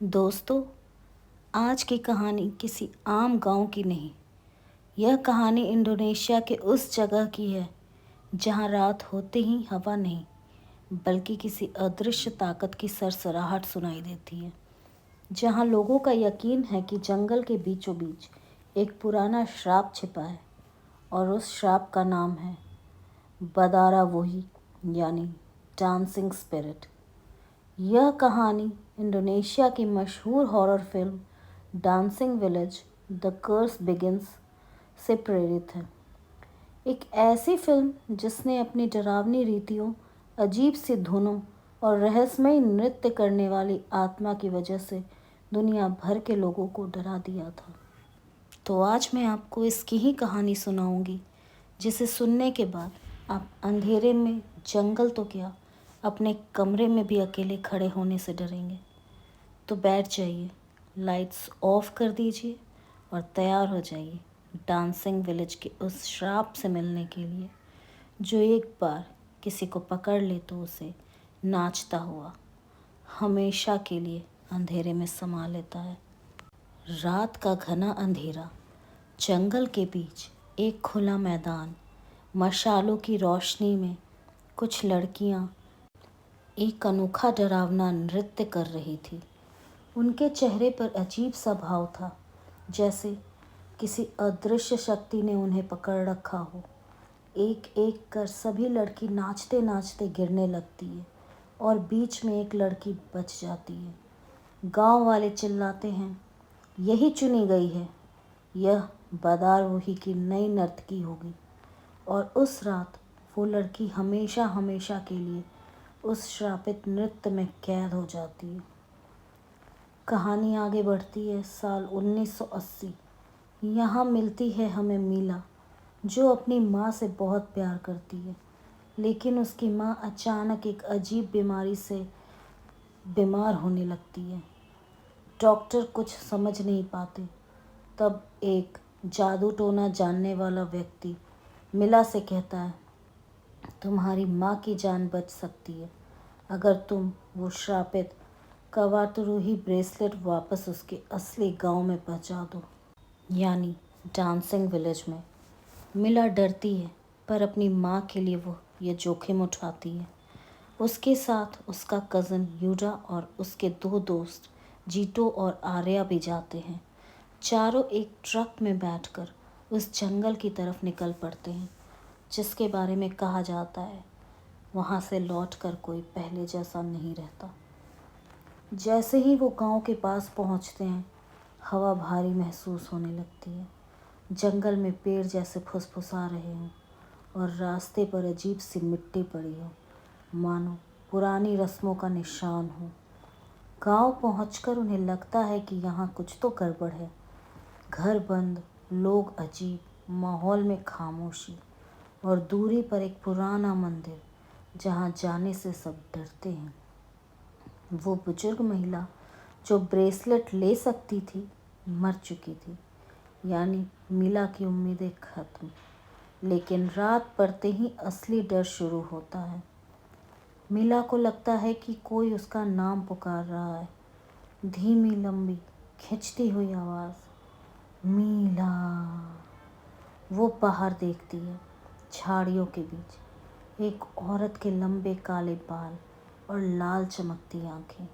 दोस्तों, आज की कहानी किसी आम गांव की नहीं। यह कहानी इंडोनेशिया के उस जगह की है जहां रात होते ही हवा नहीं बल्कि किसी अदृश्य ताकत की सरसराहट सुनाई देती है। जहां लोगों का यकीन है कि जंगल के बीचों बीच एक पुराना श्राप छिपा है और उस श्राप का नाम है बदारा वोही, यानी डांसिंग स्पिरिट। यह कहानी इंडोनेशिया की मशहूर horror film dancing village the curse begins से प्रेरित है। एक ऐसी फिल्म जिसने अपनी डरावनी रीतियों, अजीब सी धुनों और रहस्यमय नृत्य करने वाली आत्मा की वजह से दुनिया भर के लोगों को डरा दिया था। तो आज मैं आपको इसकी ही कहानी सुनाऊंगी, जिसे सुनने के बाद आप अंधेरे में जंगल तो क्या, अपने कमरे में भी अकेले खड़े होने से डरेंगे। तो बैठ जाइए, लाइट्स ऑफ कर दीजिए और तैयार हो जाइए डांसिंग विलेज के उस श्राप से मिलने के लिए, जो एक बार किसी को पकड़ ले तो उसे नाचता हुआ हमेशा के लिए अंधेरे में समा लेता है। रात का घना अंधेरा, जंगल के बीच एक खुला मैदान, मशालों की रोशनी में कुछ लड़कियां एक अनोखा डरावना नृत्य कर रही थी। उनके चेहरे पर अजीब सा भाव था, जैसे किसी अदृश्य शक्ति ने उन्हें पकड़ रखा हो। एक एक कर सभी लड़की नाचते नाचते गिरने लगती है और बीच में एक लड़की बच जाती है। गांव वाले चिल्लाते हैं, यही चुनी गई है, यह बदारवोही की नई नर्तकी होगी। और उस रात वो लड़की हमेशा हमेशा के लिए उस श्रापित नृत्य में कैद हो जाती है। कहानी आगे बढ़ती है साल 1980। यहाँ मिलती है हमें मीला, जो अपनी माँ से बहुत प्यार करती है, लेकिन उसकी माँ अचानक एक अजीब बीमारी से बीमार होने लगती है। डॉक्टर कुछ समझ नहीं पाते। तब एक जादू टोना जानने वाला व्यक्ति मीला से कहता है, तुम्हारी माँ की जान बच सकती है अगर तुम वो श्रापित कवाटरूही ब्रेसलेट वापस उसके असली गांव में पहुंचा दो, यानी डांसिंग विलेज में। मीला डरती है, पर अपनी माँ के लिए वो ये जोखिम उठाती है। उसके साथ उसका कज़न यूडा और उसके दो दोस्त जीटो और आर्या भी जाते हैं। चारों एक ट्रक में बैठकर उस जंगल की तरफ निकल पड़ते हैं, जिसके बारे में कहा जाता है वहाँ से लौटकर कोई पहले जैसा नहीं रहता। जैसे ही वो गांव के पास पहुँचते हैं, हवा भारी महसूस होने लगती है। जंगल में पेड़ जैसे फुसफुसा रहे हों और रास्ते पर अजीब सी मिट्टी पड़ी हो, मानो पुरानी रस्मों का निशान हो। गांव पहुंचकर उन्हें लगता है कि यहाँ कुछ तो गड़बड़ है। घर बंद, लोग अजीब, माहौल में खामोशी और दूरी पर एक पुराना मंदिर जहाँ जाने से सब डरते हैं। वो बुजुर्ग महिला जो ब्रेसलेट ले सकती थी मर चुकी थी, यानी मीला की उम्मीदें खत्म। लेकिन रात पड़ते ही असली डर शुरू होता है। मीला को लगता है कि कोई उसका नाम पुकार रहा है। धीमी, लंबी, खिंचती हुई आवाज़, मीला। वो बाहर देखती है। झाड़ियों के बीच एक औरत के लंबे काले बाल और लाल चमकती आंखें।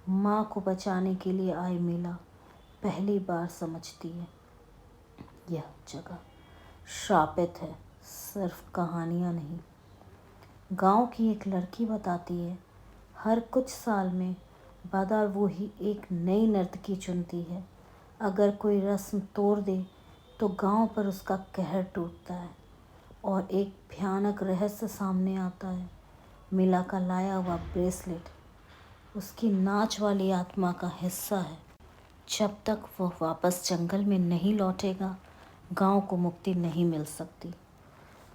माँ को बचाने के लिए आई मीला पहली बार समझती है, यह जगह श्रापित है, सिर्फ कहानियाँ नहीं। गांव की एक लड़की बताती है, हर कुछ साल में बदारवोही एक नई नर्तकी चुनती है। अगर कोई रस्म तोड़ दे तो गांव पर उसका कहर टूटता है और एक भयानक रहस्य सामने आता है। मीला का लाया हुआ ब्रेसलेट उसकी नाच वाली आत्मा का हिस्सा है। जब तक वह वापस जंगल में नहीं लौटेगा, गांव को मुक्ति नहीं मिल सकती।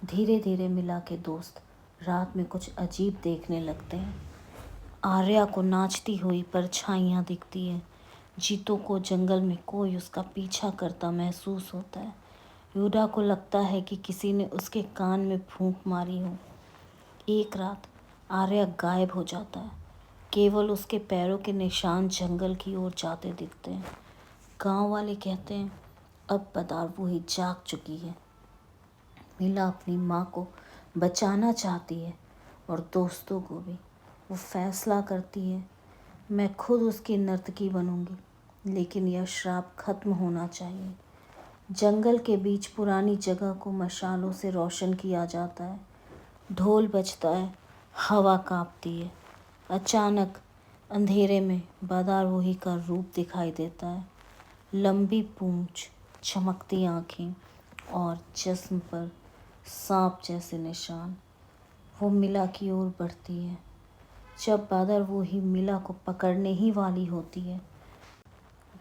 धीरे धीरे मीला के दोस्त रात में कुछ अजीब देखने लगते हैं। आर्या को नाचती हुई परछाइयाँ दिखती हैं। जीतू को जंगल में कोई उसका पीछा करता महसूस होता है। यूडा को लगता है कि किसी ने उसके कान में फूंक मारी हो। एक रात आर्या गायब हो जाता है। केवल उसके पैरों के निशान जंगल की ओर जाते दिखते हैं। गांव वाले कहते हैं अब बदारवोही जाग चुकी है। मीला अपनी माँ को बचाना चाहती है और दोस्तों को भी। वो फैसला करती है मैं खुद उसकी नर्तकी बनूंगी, लेकिन यह श्राप खत्म होना चाहिए। जंगल के बीच पुरानी जगह को मशालों से रोशन किया जाता है। ढोल बजता है, हवा कांपती है। अचानक अंधेरे में बदारवोही का रूप दिखाई देता है। लंबी पूंछ, चमकती आँखें और जिस्म पर सांप जैसे निशान। वो मीला की ओर बढ़ती है। जब बदारवोही मीला को पकड़ने ही वाली होती है,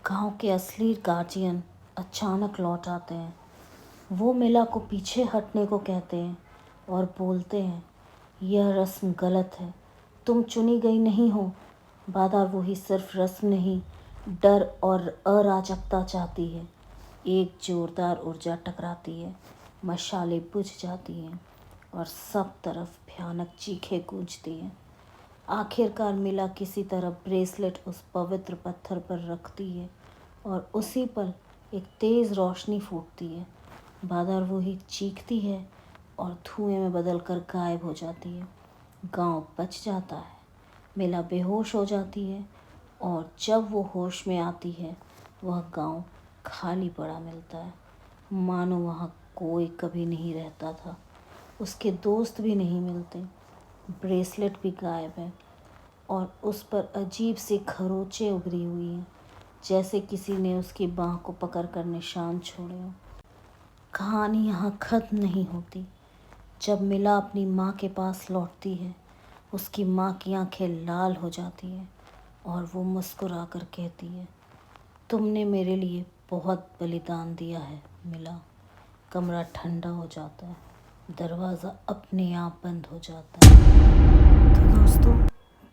गांव के असली गार्जियन अचानक लौट आते हैं। वो मीला को पीछे हटने को कहते हैं और बोलते हैं यह रस्म गलत है, तुम चुनी गई नहीं हो। बदारवोही सिर्फ रस्म नहीं, डर और अराजकता चाहती है। एक जोरदार ऊर्जा टकराती है, मशालें बुझ जाती हैं और सब तरफ भयानक चीखें गूंजती हैं। आखिरकार मीला किसी तरह ब्रेसलेट उस पवित्र पत्थर पर रखती है और उसी पल एक तेज़ रोशनी फूटती है। बदारवोही चीखती है और धुएं में बदलकर गायब हो जाती है। गांव बच जाता है। मीला बेहोश हो जाती है और जब वो होश में आती है, वह गांव खाली पड़ा मिलता है, मानो वहाँ कोई कभी नहीं रहता था। उसके दोस्त भी नहीं मिलते, ब्रेसलेट भी गायब है और उस पर अजीब सी खरोंचें उभरी हुई हैं, जैसे किसी ने उसकी बाह को पकड़कर निशान छोड़े हों। कहानी यहाँ खत्म नहीं होती। जब मीला अपनी माँ के पास लौटती है, उसकी माँ की आंखें लाल हो जाती हैं और वो मुस्कुरा कर कहती है तुमने मेरे लिए बहुत बलिदान दिया है मीला। कमरा ठंडा हो जाता है, दरवाज़ा अपने आप बंद हो जाता है। तो दोस्तों,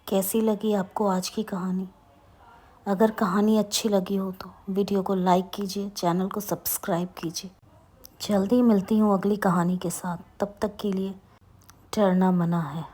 कैसी लगी आपको आज की कहानी? अगर कहानी अच्छी लगी हो तो वीडियो को लाइक कीजिए, चैनल को सब्सक्राइब कीजिए। जल्दी मिलती हूँ अगली कहानी के साथ। तब तक के लिए डरना मना है।